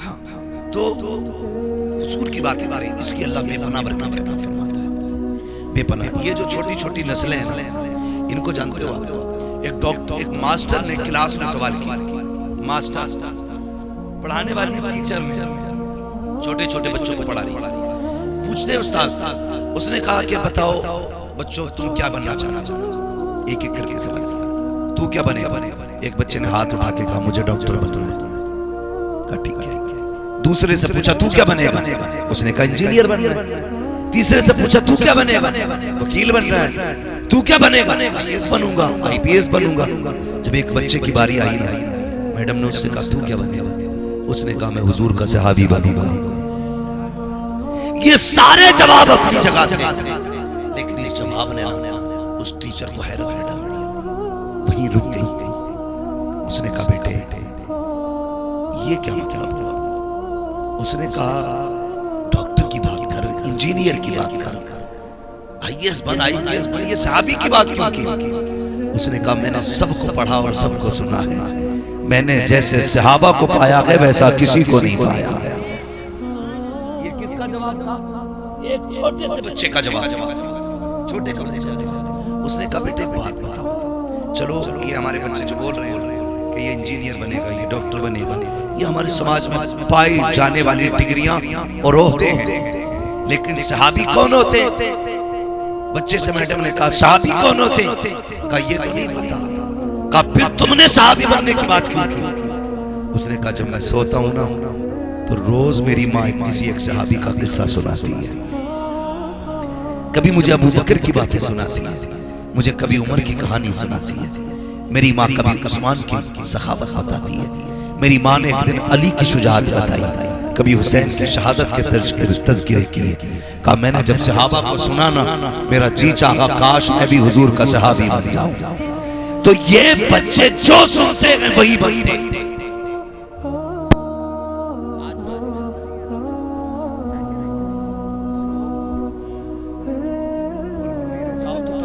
हाँ, तो हुजूर की बातें करें, इसकी अल्लाह बेपनाह बरकत अता फरमाता है, बेपनाह। ये जो छोटी छोटी नस्लें हैं इनको जानते हो आप? एक डॉक्टर, एक मास्टर ने क्लास में सवाल किया, मास्टर पढ़ाने वाली टीचर ने छोटे छोटे बच्चों को पढ़ा रही, पूछते हैं उस्ताद, उसने कहा कि बताओ बच्चों तुम क्या बनना चाहते हो? एक एक करके सवाल किया, तू क्या बनेगा? एक बच्चे ने हाथ उठा के कहा मुझे डॉक्टर बनना है। कहा ठीक है। दूसरे से पूछा तू क्या बनेगा? उसने कहा इंजीनियर बनना है। तीसरे से पूछा तू क्या बनेगा? वकील बनना है। तू क्या बनेगा? आईएएस बनूंगा, आईपीएस बनूंगा। जब एक बच्चे की बारी आई ना, मैडम ने उससे कहा तू क्या बनेगा? उसने कहा मैं हुजूर का सहाबी बनूंगा। ये सारे जवाब अपनी जगह थे, लेकिन इस जवाब ने उस टीचर को हैरत में डाल दिया, वहीं रुक गई। उसने कहा बेटे ये क्या मतलब? उसने कहा डॉक्टर की बात कर, इंजीनियर की बात कर, आईएएस बन, आईपीएस बन, ये सहाबी की बात क्यों की? उसने कहा मैंने सबको पढ़ा और सबको सुना है, मैंने जैसे सहाबा को पाया है वैसा किसी को नहीं पाया है। ये किसका जवाब था? एक छोटे से बच्चे का जवाब, छोटे छोटे। उसने कहा बेटे एक बात बताओ, चलो ये हमारे बच्चे जो बोल रहे हैं कि ये इंजीनियर बनेगा, ये डॉक्टर बनेगा, ये हमारे समाज में पाई जाने वाली डिग्रियां और ओहदे हैं, लेकिन सहाबी कौन होते? बच्चे से मैडम ने कहा सहाबी कौन होते? कहा ये तो नहीं पता। कहा फिर तुमने सहाबी बनने की बात क्यों की? उसने कहा जब मैं सोता हूं ना तो रोज मेरी माँ किसी एक सहाबी का किस्सा सुनाती है, कभी मुझे अबू बकर की बातें सुनाती है, मुझे कभी उमर की कहानी सुनाती है, मेरी माँ कभी उस्मान की सखावत बताती है, मेरी माँ ने एक दिन अली की शुजाअत बताई, कभी हुसैन की शहादत के तज़किरे किए। कहा मैंने जब सहाबा को सुना ना मेरा जी चाहा काश मैं भी हुजूर का सहाबी बन जाऊं। तो ये बच्चे जो सुनते हैं वही बनते हैं।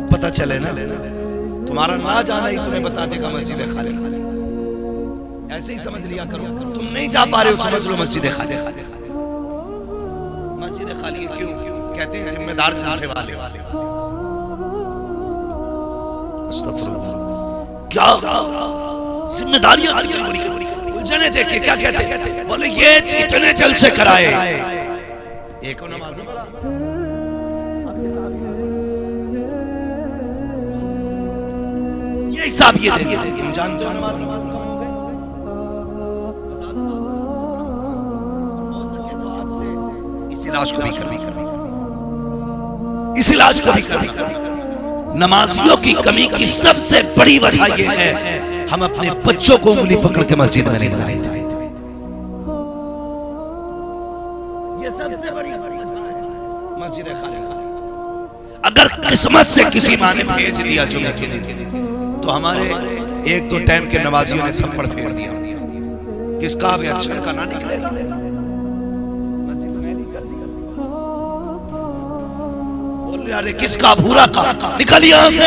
पता चले ना, तुम्हारा ना जाना ही तुम्हें बता देगा मस्जिद खाली। ऐसे ही समझ लिया करो, तुम नहीं जा पा रहे हो समझ लो मस्जिद खाली। मस्जिद खाली क्यों? कहते हैं जिम्मेदार जलसे वाले। क्या जिम्मेदारियां उलझने देखे क्या कहते हैं? बोले ये इतने जलसे कराए, एक नमाज हिसाब ये देंगे। तुम जानते हो नमाज इस इलाज को भी करनी, इस इलाज को भी करनी। नमाजियों की कमी की सबसे बड़ी वजह ये है हम अपने बच्चों को उंगली पकड़ के मस्जिद में नहीं लाए थे। ये सबसे बड़ी वजह है मस्जिद खाली। अगर किस्मत से किसी माँ ने भेज दिया जुमे के दिन तो हमारे एक दो टाइम के नमाजियों ने थप्पड़ फेर दिया, किसका भी अच्छा का ना निकलेगा। बोल रहे अरे किसका भूरा का निकल यहां से।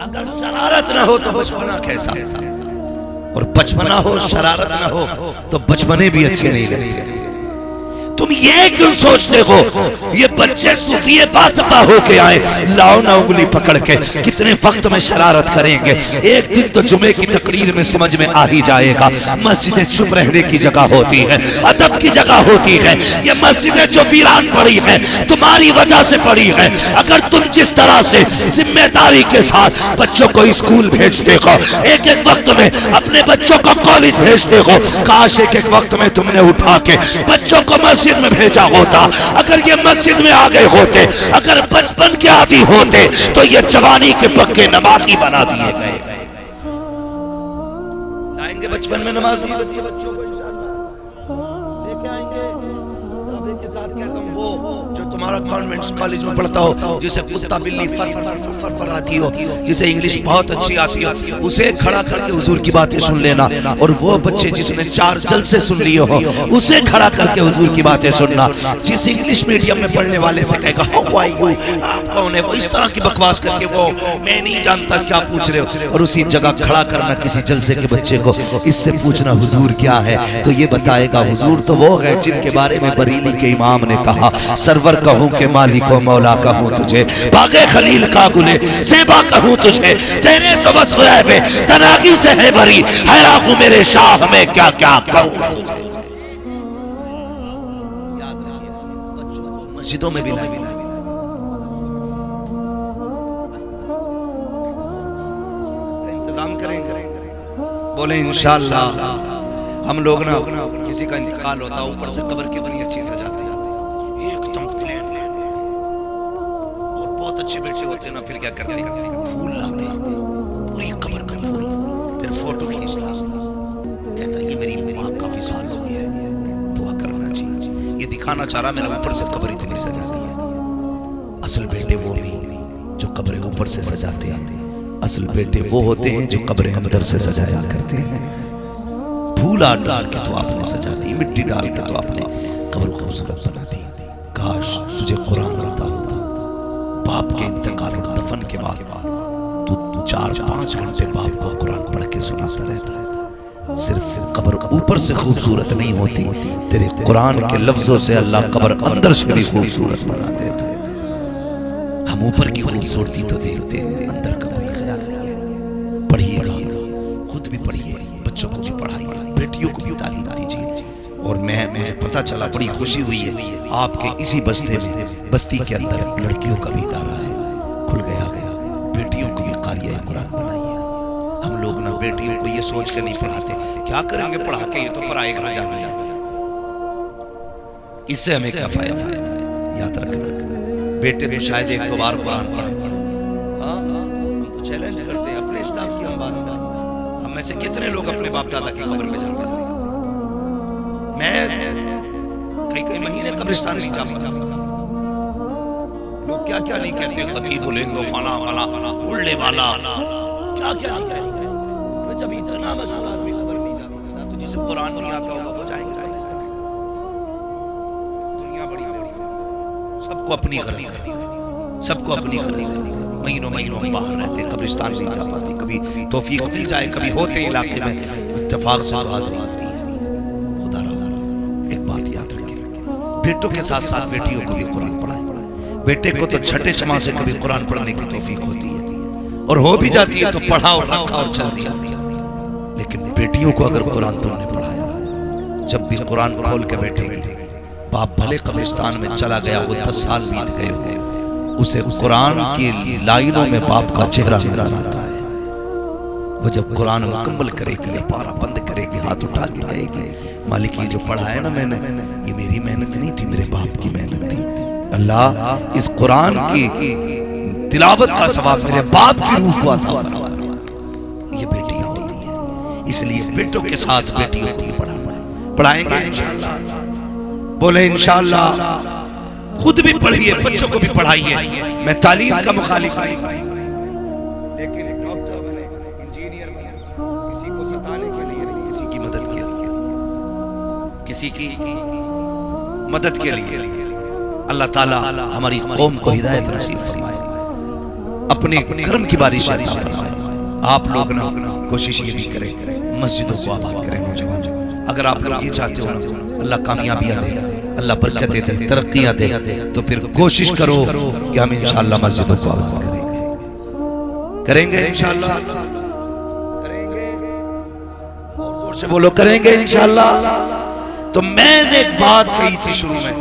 अगर शरारत ना हो तो बचपना कैसा, और बचपना हो शरारत ना हो तो बचपने भी अच्छे नहीं लगते। तुम ये क्यों सोचते हो ये बच्चे सूफिये बासफा होके आए, लाओ ना उंगली पकड़ के, कितने वक्त में शरारत करेंगे। एक दिन तो जुमे की तकरीर में समझ में आ ही जाएगा मस्जिदें चुप रहने की जगह होती है, अदब की जगह होती है। ये मस्जिदें जो वीरान पड़ी है तुम्हारी वजह से पड़ी है। अगर तुम जिस तरह से जिम्मेदारी के साथ बच्चों को स्कूल भेजते हो, एक एक वक्त में अपने बच्चों को कॉलेज भेजते हो, काश एक एक वक्त में तुमने उठा के बच्चों को मस्जिद में भेजा होता। अगर ये मस्जिद में आ गए होते, अगर बचपन के आदि होते तो ये जवानी के पक्के नमाजी बना दिए गए। लाएंगे बचपन में नमाजी बच्चों को इंशाअल्लाह लेके आएंगे। के साथ कहता हूँ वो जो तुम्हारा कॉन्वेंट कॉलेज में पढ़ता हो, जिसे कुत्ता बिल्ली फर फर फर फर फर आती हो, जिसे इंग्लिश बहुत अच्छी आती हो, उसे खड़ा करके हुजूर की बातें सुन लेना। और वो बच्चे जिसने 4 जलसे सुन लिए हो, उसे खड़ा करके हुजूर की बातें सुनना। जिस इंग्लिश मीडियम में पढ़ने वाले से कहेगा हाउ आर यू, आप कौन है, वो इस तरह की बकवास करके वो मैं नहीं जानता क्या पूछ रहे हो, और उसी जगह खड़ा करना किसी जलसे के बच्चे को, इससे पूछना हुजूर क्या है, तो ये बताएगा हुजूर तो वो है जिनके बारे में बरेली के इमाम ने कहा, सरवर कहूं के मालिको मौला कहूं तुझे, बागे खलील का गुले ज़ेबा कहूं तुझे, तेरे तो बस है तनागी से है भरी, हैरान हूं मेरे शाह में क्या क्या कहूं तुझे। याद रखिए बच्चों को मस्जिदों में भी लाइए, इंतजाम करेंगे, बोले इंशाअल्लाह। हम लोग ना किसी का इंतकाल होता है, ऊपर से कब्र कितनी अच्छी सजाते हैं, एकदम प्लेन कर देते हैं, और बहुत अच्छे बेटे होते हैं ना, फिर क्या करते हैं, फूल लाते हैं, पूरी कब्र का फूल, फिर फोटो खींचता, कहता है ये मेरी माँ काफी साल हो गई है, दुआ करना चाहिए। ये दिखाना चाह रहा मैंने ऊपर से कब्र इतनी सजा दी है। असल बेटे वो नहीं जो कब्रें ऊपर से सजाते हैं, असल बेटे वो होते हैं जो कब्रें अंदर से सजाया करते हैं। फूल डाल के तो आपने सजा दी, मिट्टी डाल के तो आपने कब्र खूबसूरत बना दी। काश तुझे कुरान आता होता, बाप के इंतकाल और दफन के बाद तू 4-5 घंटे बाप को कुरान पढ़ के सुनाता रहता है। सिर्फ कब्र ऊपर से खूबसूरत नहीं होती, तेरे कुरान के लफ्जों से अल्लाह कब्र अंदर से भी खूबसूरत बना देता है। हम ऊपर की खूबसूरती तो देखते हैं, अंदर का कोई ख्याल नहीं है। पढ़िएगा, खुद भी पढ़िए, बच्चों को भी पढ़ाइए, बेटियों को भी तालीम दीजिए। और मुझे पता चला, बड़ी खुशी हुई है, आपके इसी बस्ती के अंदर लड़कियों का भी इदारा है, खुल गया, बेटियों को भी क़ारिया कुरान बनाइए। हम लोग ना बेटियों को ये सोच कर नहीं पढ़ाते क्या करेंगे पढ़ा के, ये तो पराए घर जाना है, इससे हमें क्या फायदा है। याद रखना, बेटे तो शायद 1-2 बार कुरान पढ़े। हाँ, हम तो चैलेंज करते हैं अपने स्टाफ की, हम बात करते हैं, हम में से कितने लोग अपने बाप दादा की कब्र में जा पाते हैं। मैं कई महीने कब्रिस्तान नहीं जा पाता। लोग क्या क्या नहीं कहते, खतीब बोलेंगे फला फला उड़ने वाला, क्या क्या नहीं कहते। तो जब इतना मशहूर आदमी कब्र नहीं जा सकता, तो जिसे कुरान नहीं आता होगा वो जाएंगे। दुनिया बड़ी बड़ी, सबको अपनी गरज है, सबको अपनी गरज है। महीनों हम बाहर रहते, कब्रिस्तान नहीं जा पाते, कभी तौफीक मिल जाए, कभी होते इलाके में इत्तेफाक से हाजिरी होती है। खुदा एक बात याद रखें, बेटों के साथ साथ बेटियों को भी कुरान पढ़ाएं। बेटे को तो छठे छमा से कभी कुरान पढ़ने की तौफीक होती है, और हो भी जाती है तो पढ़ा और रखा और चल दिया। लेकिन बेटियों को अगर कुरान तुमने पढ़ाया, जब भी कुरान खोल के बैठेगी, बाप भले कब्रिस्तान में चला गया हो, 10 साल बीत गए हो, उसे कुरान की लाइनों में बाप का चेहरा नजर आता है। वो जब कुरान मुकम्मल करेगी या पारा बंद करेगी, हाथ उठा के कहेगी, मालिक ये जो पढ़ा है ना मैंने, ये मेरी मेहनत नहीं थी, मेरे बाप की मेहनत थी। अल्लाह इस कुरान की तिलावत का सवाब मेरे बाप की रूह को अता फरमा दे। ये बेटियां होती हैं, इसलिए बेटों के साथ बेटियों को भी पढ़ाएंगे इंशाअल्लाह। बोले इंशाअल्लाह। खुद भी पढ़िए, बच्चों को भी पढ़ाइए। मैं तालीम का मुखालिफ नहीं, लेकिन डॉक्टर बने, इंजीनियर बने, किसी को सताने के लिए नहीं, किसी की मदद के लिए, किसी की मदद के लिए। अल्लाह ताला हमारी कौम को हिदायत नसीब फरमाए, अपने कर्म की बारिश अता फरमाए। आप लोग ना कोशिश ये भी करें, मस्जिदों को आबाद करें। नौजवान, अगर आप लोग ये चाहते हो ना अल्लाह कामयाबियां दे, अल्लाह बरकतें दे, तरक्कियां दे, तो फिर कोशिश करो कि हम इंशाअल्लाह मस्जिदों को आबाद करेंगे इंशाअल्लाह, करेंगे। और जोर से बोलो, करेंगे इंशाअल्लाह। तो मैंने एक बात कही थी शुरू में,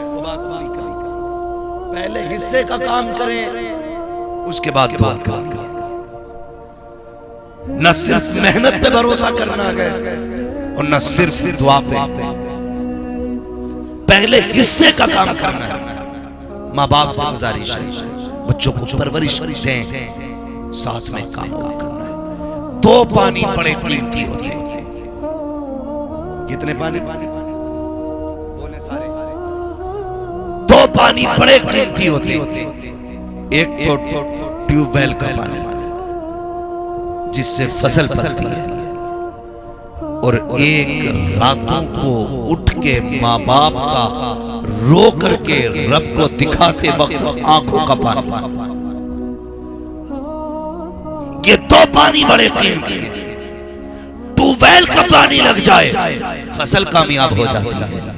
वो बात पूरी करें। पहले हिस्से का काम करें, उसके बाद दुआ करें। न सिर्फ मेहनत पे भरोसा करना है और न सिर्फ दुआ पे, पहले हिस्से का काम करना है। माँ बाप से गुजारिश है, बच्चों को परवरिश दें, साथ में काम करना है। 2 पानी बड़े कीमती होते हैं। कितने पानी? बोले सारे। दो पानी बड़े कीमती होते, एक तो ट्यूबवेल का पानी जिससे फसल पलती है, और एक रातों को उठ के माँ बाप का रो करके रब को दिखाते वक्त आंखों का पानी। ये दो पानी बड़े कीमती हैं। ट्यूबवेल का पानी लग जाए फसल कामयाब हो जाती है,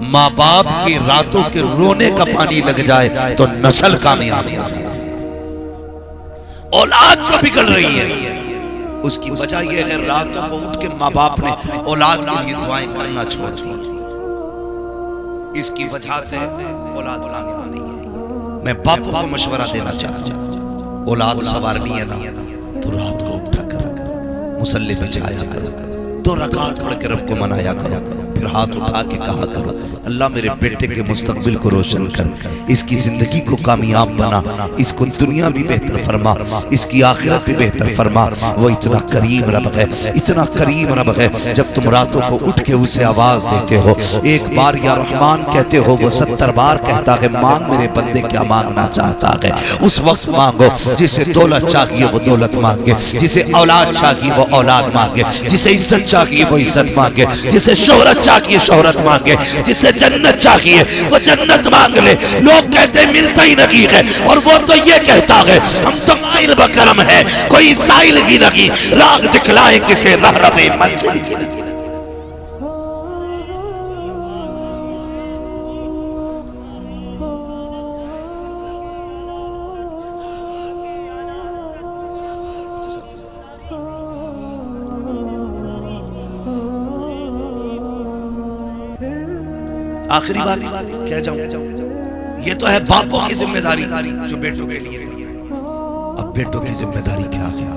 माँ बाप की रातों के रोने का पानी लग जाए तो नस्ल कामयाब हो जाती है। औलाद जो बिगड़ रही है उसकी वजह यह है रातों को उठ के माँ बाप ने औलाद के लिए दुआएं करना छोड़ दी। इसकी वजह से औलाद कामयाब नहीं है। मैं बापों को मशवरा देना चाहता हूं, औलाद सवारनी है ना तो रात को उठा कर मुसल्ले पे छाया करो, 2 रकात पढ़ के रब को मनाया करो, फिर हाथ उठा के कहा करो अल्लाह मेरे बेटे के मुस्तकबिल को रोशन कर, इसकी जिंदगी को कामयाब बना, इसको दुनिया भी बेहतर फरमा, इसकी आखिरत भी बेहतर फरमा। वो इतना करीम रब है, इतना करीम रब है। जब तुम रातों को उठ के उसे आवाज देते हो, एक बार या रहमान कहते हो, वो 70 बार कहता है मांग मेरे बंदे क्या मांगना चाहता है, उस वक्त मांगो। जिसे दौलत चाहिए वो दौलत मांगे, जिसे औलाद चाहिए वो औलाद मांगे, जिसे इज्जत चाहिए वो इज्जत मांगे, जिसे शोहरत चाहिए शोहरत मांगे, जिसे जन्नत चाहिए वो जन्नत मांग ले। लोग कहते मिलता ही नहीं है, और वो तो ये कहता है हम तो माइल बकरम है, कोई साइल ही नहीं, राग दिखलाए किसे रहरवे मंजिल की नहीं। आखिरी बात कह जाऊं, ये तो है बापों की जिम्मेदारी जो बेटों के लिए। अब बेटों की जिम्मेदारी क्या है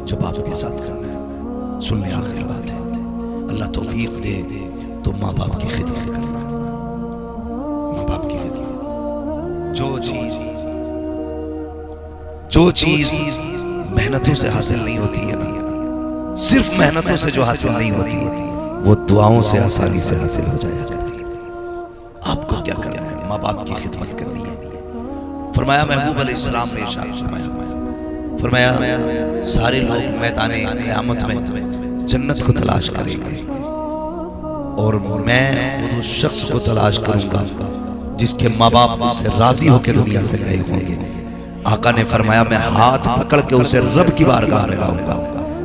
जो बापों के साथ करना है। सुन ले, आखिरी बात है, अल्लाह तौफीक दे तो माँ बाप की खिदमत करना। माँ बाप की खिदमत, जो चीज मेहनतों से हासिल नहीं होती है ना, सिर्फ मेहनतों से जो हासिल नहीं होती है वो दुआओं से आसानी से हासिल हो जाया करती है। आपको क्या करना है? माँ बाप की खिदमत करनी है। फरमाया महबूब अलैहिस्सलाम ने इरशाद फरमाया सारे लोग मैदाने क़यामत में जन्नत को तलाश करेंगे, और मैं खुद उस शख्स को तलाश करूंगा जिसके माँ बाप उससे राजी होकर दुनिया से गए होंगे। आका ने फरमाया मैं हाथ पकड़ के उसे रब की बारगाह में लाऊंगा,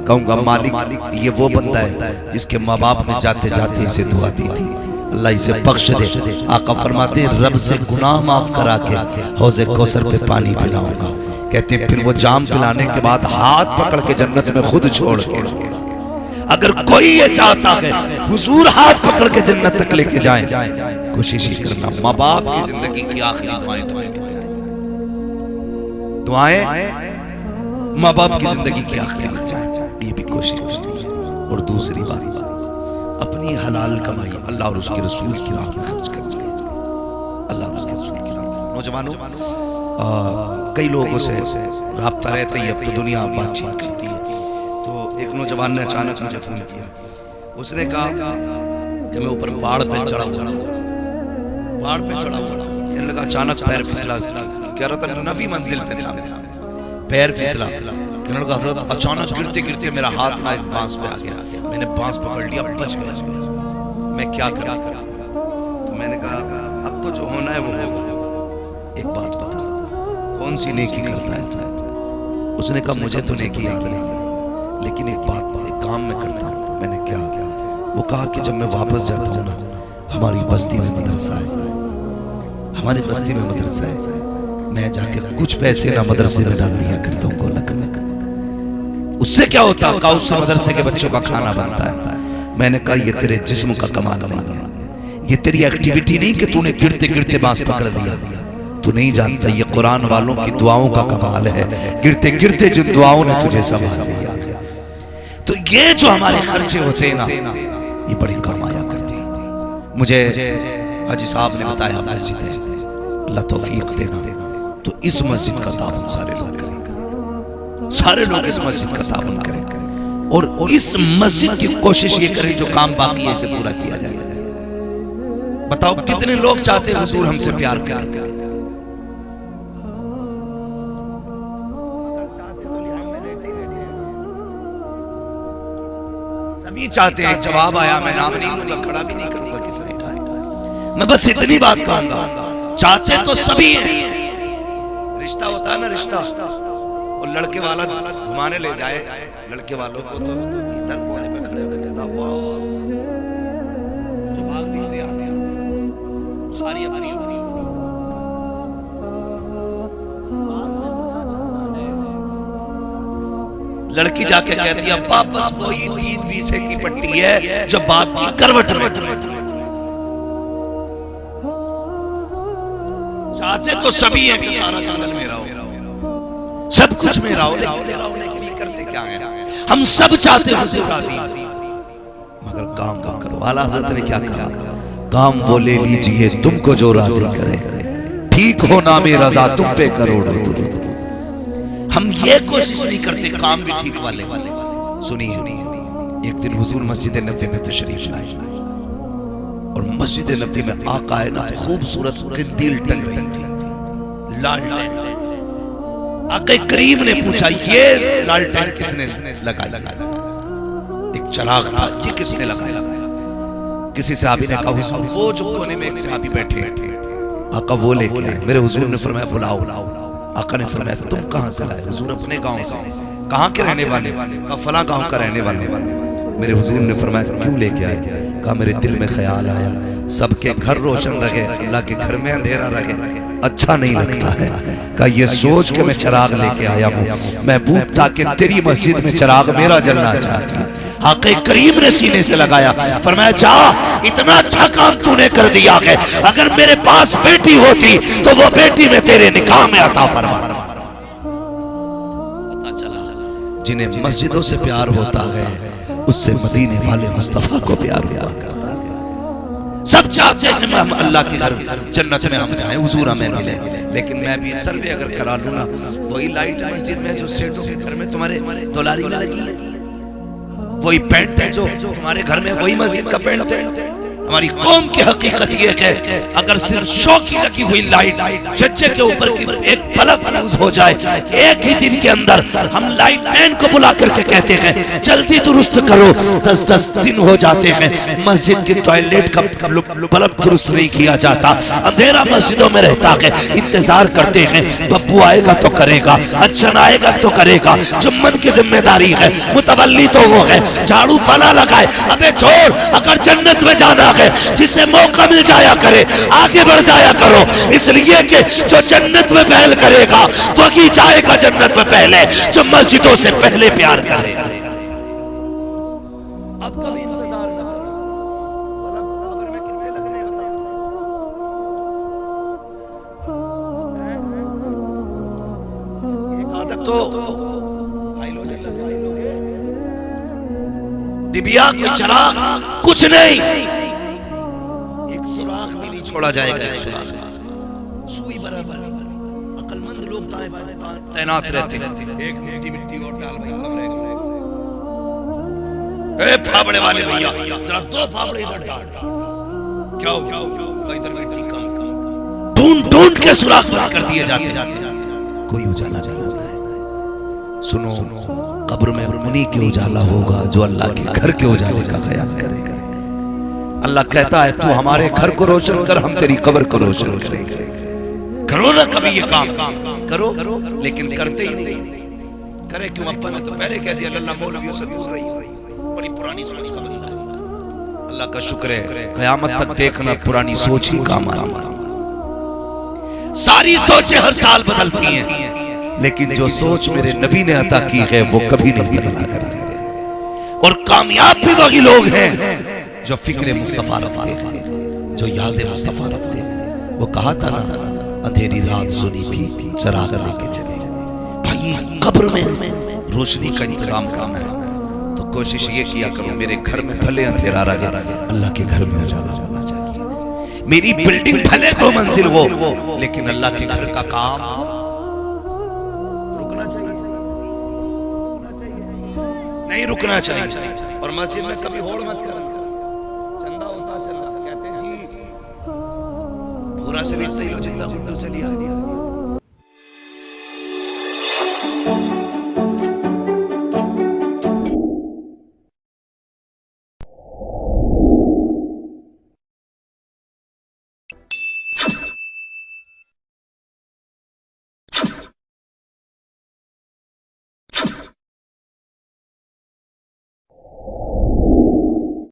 कहूंगा मालिक ये वो बंदा है जिसके माँ बाप ने जाते जाते इसे दुआ दी थी, अल्लाह इसे बख्श दे। आका फरमाते रब से गुनाह माफ करा के हौज़े कौसर पे पानी पिलाऊंगा। कहते फिर वो जाम पिलाने के बाद हाथ पकड़ के जन्नत में खुद छोड़ के, अगर कोई ये चाहता है हुजूर हाथ पकड़ के जन्नत तक लेके जाएं, कोशिश ही करना माँ बाप की जिंदगी की आखिरी दुआएं माँ बाप की जिंदगी की आखिरी में जाए, ये भी कोशिश करनी है। और दूसरी बात, अपनी हलाल कमाई अल्लाह और उसके रसूल की राह में खर्च करनी है। अल्लाह और उसके रसूल की राह में। नौजवानों, कई लोगों से राब्ता रहता ही, अब तो दुनिया बातचीत करती है। तो एक नौजवान ने अचानक मुझे फोन किया, उसने कहा कि मैं ऊपर पहाड़ पे चढ़ा, कहने लगा अचानक पैर फिसला, कह रहा था 9वीं मंजिल पे था, पैर फिसला, कहने लगा हज़रत अचानक गिरते गिरते मेरा हाथ ना एक बांस पे आ गया, मैंने बांस पकड़ लिया, बच गया, मैं क्या करा। तो मैंने कहा अब तो जो होना है वो होगा, एक बात बता कौन सी नेकी करता है तू? उसने कहा मुझे तो नेकी याद नहीं है, लेकिन एक काम मैं करता हूँ। मैंने क्या? वो कहा कि जब मैं वापस जाता हूँ ना, हमारी बस्ती में मदरसा है, हमारी बस्ती में मदरसा है, मैं जाके कुछ पैसे ना मदरसे में डाल दिया करता हूँ गोलक में। उससे क्या होता है? कहा उससे मदरसे के बच्चों का खाना बनता है। मैंने कहा ये तेरे जिस्म का कमाल नहीं है, ये तेरी एक्टिविटी नहीं कि तूने गिरते गिरते बांस पकड़ दिया, तू नहीं जानता ये कुरान वालों की दुआओं का कमाल है, गिरते गिरते जिन दुआओं ने तुझे संभाल लिया। तो ये जो हमारे खर्चे होते हैं ना, ये बड़ी काम आया करते हैं। मुझे हाजी साहब ने बताया मस्जिद है, अल्लाह तौफीक देना, तो इस मस्जिद का ताबन सारे लोग करें, सारे लोग इस मस्जिद का ताबन करें, और इस मस्जिद की कोशिश ये करें जो काम बाकी है इसे पूरा किया जाए। बताओ कितने लोग चाहते हैं हुजूर हमसे प्यार करें? सभी चाहते हैं। जवाब आया, मैं नाम नहीं लूंगा, खड़ा भी नहीं करूंगा, किसने कहा। मैं बस इतनी बात कहूंगा, चाहते तो सभी हैं। रिश्ता होता है ना, रिश्ता, और लड़के वाला घुमाने ले जाए लड़के वालों को, तो इधर कोने पे खड़े होकर कहता वाह, जो भाग दिल आ गया सारी अपनी लड़की जाके कहती है अब्बा बस वही 3 बीसे की पट्टी है जो बाप की करवट में। चाहते तो सभी हैं कि सारा जंगल मेरा हो, सब कुछ मेरा हो, लेकिन मेरा होने के लिए करते क्या है? हम सब चाहते हैं हुजूर राजी, मगर काम का करो। आला हज़रत ने क्या कहा? काम वो ले लीजिए तुमको जो राजी करे, ठीक हो ना में रजा तुम पे करोड़ों दुरूद। हम ये कोशिश नहीं करते काम भी ठीक वाले। सुनिए, एक दिन हुजूर मस्जिद नबवी में तशरीफ लाए और मस्जिद नबवी में आका है ना खूबसूरत कंदील टंग रही थी, लालटेन। आका करीम ने पूछा ये लालटेन किसने लगाया? एक चिराग था, ये किसने लगाया? किसी सहाबी ने कहा हुजूर वो जो कोने में एक सहाबी बैठे। आका वो लेके आए। मेरे हुजूर ने फरमाया बुलाओ। आका ने फरमाया तुम कहां से लाए? हुजूर अपने गांव से। कहां के रहने वाले? कहा फला गांव का रहने वाले। मेरे हुजूर ने फरमाया क्यों लेके आए? कहा मेरे दिल में ख्याल आया सबके घर रोशन रहे, अल्लाह के घर में अंधेरा रहे, अच्छा नहीं लगता है। कहा ये सोच के मैं चिराग लेके आया हूँ महबूब, ताकि तेरी मस्जिद में चिराग मेरा जलना चाहिए। आक़े करीम ने सीने से लगाया, फरमाया जा इतना अच्छा काम तूने कर दिया है, अगर मेरे पास बेटी होती तो वो बेटी में तेरे निकाह में अता फरमा। पता चला जिन्हें मस्जिदों से प्यार होता है उससे मदीने वाले मुस्तफा को प्यार हुआ करता है। सब चाहते हैं कि हम अल्लाह के घर जन्नत में हम जाएं, हुजूर हमें मिले। लेकिन मैं भी सर्वे अगर करा लूं ना, वही लाइट मस्जिद में जो सेठों के घर में तुम्हारे दुलारी में लगी है, वही पेंट है जो तुम्हारे घर में, वही मस्जिद का पेंट है। हमारी कौम की हकीकत ये है अगर सिर्फ शौ की लगी हुई लाइट छज्जे के ऊपर की एक बल्ब यूज हो जाए, एक ही दिन के अंदर हम लाइट मैन को बुला करके कहते हैं जल्दी दुरुस्त करो, 10-10 दिन हो जाते हैं, मस्जिद के टॉयलेट का बल्ब दुरुस्त नहीं किया जाता। अंधेरा मस्जिदों में रहता है, इंतजार करते हैं बब्बू आएगा तो करेगा, अच्छा आएगा तो करेगा, जुम्मन की जिम्मेदारी है, मुतवल्ली तो वो है, झाड़ू फला लगाए। अबे छोड़, अगर जन्नत में जाना है जिसे मौका मिल जाया करे आगे बढ़ जाया करो, इसलिए कि जो जन्नत में पहल करेगा वही जाएगा जन्नत में पहले, जो मस्जिदों से पहले प्यार करेगा। अब कभी इंतजार न करो, कब्र में कितने लगने बताओ। एक आदत तो डिबिया कोई चिराग कुछ नहीं, एक सुराख भी नहीं छोड़ा जाएगा। एक सुराख सुई बराबर। अकलमंद लोग तैनात रहते हैं, एक मिट्टी और डाल भाई कमरे ए फावड़े वाले भैया जरा 2 फावड़े इधर डाल, क्या हो इधर मिट्टी कम, ढूंढ के सुराख बंद कर दिए जाते। कोई उजाला नहीं होता है। सुनो, कब्र में उन्हीं के उजाला होगा जो अल्लाह के घर के उजाले का ख्याल करेगा। अल्लाह कहता है तू हमारे घर को रोशन कर, हम तेरी कब्र को रोशन करेंगे। करो ना कभी ये काम, करो लेकिन करते ही नहीं। करे क्यों? अपन ने तो पहले कह दिया अल्लाह मौलवियों से दूर रही, बड़ी पुरानी सोच का बदला है। अल्लाह का शुक्र है क़यामत तक देखना पुरानी सोच ही काम आएगी। सारी सोचें हर साल बदलती हैं, लेकिन जो सोच मेरे नबी ने अता की है वो कभी नहीं बदला करती। और कामयाब भी वही लोग हैं जो फिक्र मुस्तफा रखते हैं, जो याद मुस्तफा रखते हैं। वो कहा था ना अंधेरी रात सुनी थी चिराग लेके चले। भाई कब्र में रोशनी का इंतजाम करना है तो कोशिश ये किया करो मेरे घर में भले अंधेरा रहे, अल्लाह के घर में उजाला होना चाहिए। मेरी बिल्डिंग भले 2 मंजिल हो, लेकिन अल्लाह के घर का काम नहीं रुकना चाहिए। और मस्जिद में कभी होड़ मत करना। चंदा होता चंदा कहते हैं जी से नहीं लो जिंदा मुंदर चली आ